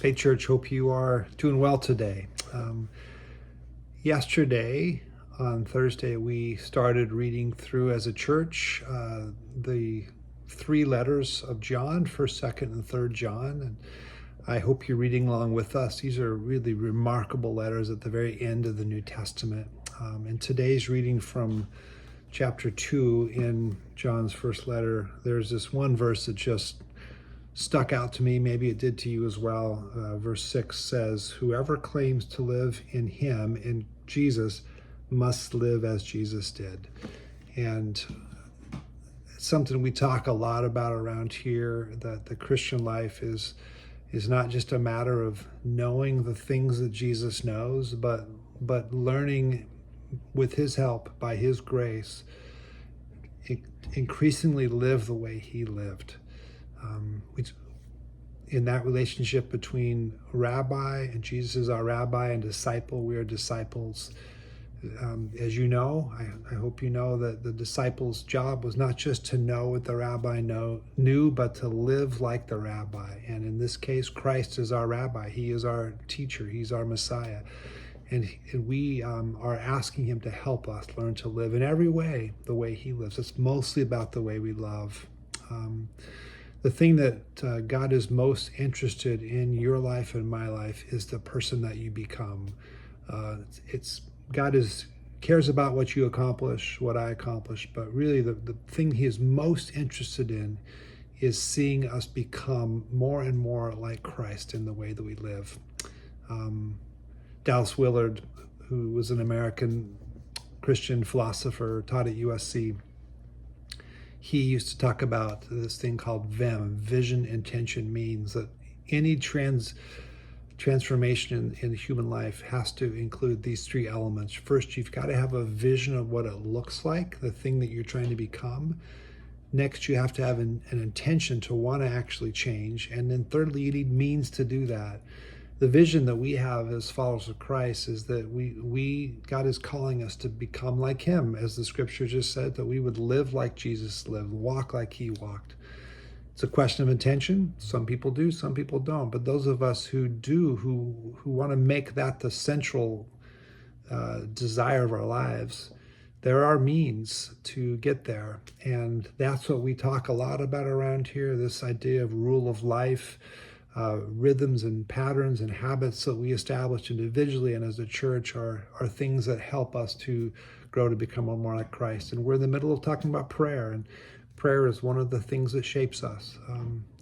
Faith Church, hope you are doing well today. Yesterday, on Thursday, we started reading through as a church the three letters of John, 1st, 2nd, and 3rd John. And I hope you're reading along with us. These are really remarkable letters at the very end of the New Testament. In today's reading from chapter 2 in John's first letter, there's this one verse that just stuck out to me. Maybe it did to you as well. Verse 6 says, "Whoever claims to live in him, in Jesus, must live as Jesus did." And it's something we talk a lot about around here, that the Christian life is not just a matter of knowing the things that Jesus knows, but learning with his help, by his grace, increasingly live the way he lived. In that relationship between rabbi, and Jesus is our rabbi, and disciple, we are disciples. As you know, I hope you know that the disciples' job was not just to know what the rabbi knew, but to live like the rabbi. And in this case, Christ is our rabbi. He is our teacher. He's our Messiah. And we are asking him to help us learn to live in every way the way he lives. It's mostly about the way we love. The thing that God is most interested in your life and my life is the person that you become. God cares about what you accomplish, what I accomplish, but really the thing he is most interested in is seeing us become more and more like Christ in the way that we live. Dallas Willard, who was an American Christian philosopher, taught at USC, he used to talk about this thing called VIM, vision, intention, means, that any transformation in human life has to include these three elements. First, you've got to have a vision of what it looks like, the thing that you're trying to become. Next, you have to have an intention to want to actually change. And then thirdly, you need means to do that. The vision that we have as followers of Christ is that God is calling us to become like him, as the scripture just said, that we would live like Jesus lived, walk like he walked. It's a question of intention. Some people do, some people don't. But those of us who do, who want to make that the central desire of our lives, there are means to get there. And that's what we talk a lot about around here, this idea of rule of life, rhythms and patterns and habits that we establish individually and as a church are things that help us to grow to become more like Christ. And we're in the middle of talking about prayer, and prayer is one of the things that shapes us.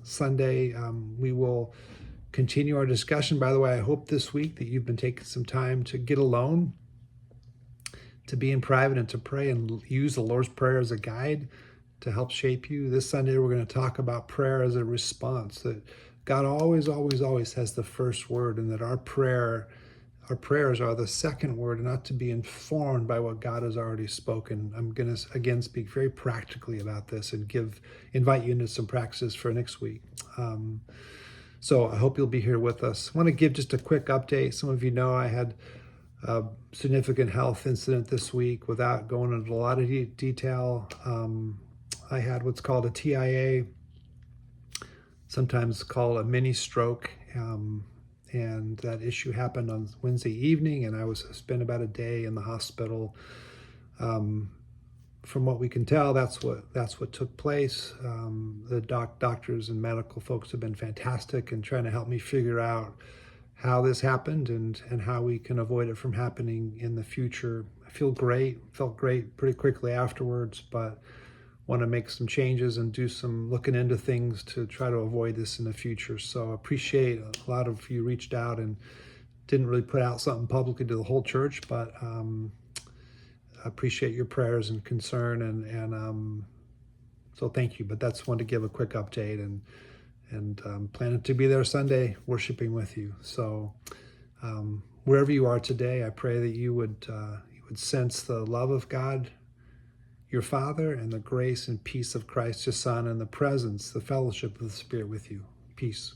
Sunday, we will continue our discussion. By the way, I hope this week that you've been taking some time to get alone, to be in private, and to pray and use the Lord's Prayer as a guide to help shape you. This Sunday, we're going to talk about prayer as a response, that God always, always, always has the first word, and that our prayers are the second word, not to be informed by what God has already spoken. I'm going to, again, speak very practically about this and invite you into some practices for next week. So I hope you'll be here with us. I want to give just a quick update. Some of you know I had a significant health incident this week. Without going into a lot of detail, I had what's called a TIA, sometimes called a mini stroke, and that issue happened on Wednesday evening, and I spent about a day in the hospital. From what we can tell, that's what took place. The doctors and medical folks have been fantastic in trying to help me figure out how this happened and how we can avoid it from happening in the future. I felt great pretty quickly afterwards, but want to make some changes and do some looking into things to try to avoid this in the future. So I appreciate a lot of you reached out and didn't really put out something publicly to the whole church, but I appreciate your prayers and concern, and so thank you. But that's one to give a quick update, and planning to be there Sunday worshiping with you. So wherever you are today, I pray that you would sense the love of God, your Father, and the grace and peace of Christ, his Son, and the presence, the fellowship of the Spirit with you. Peace.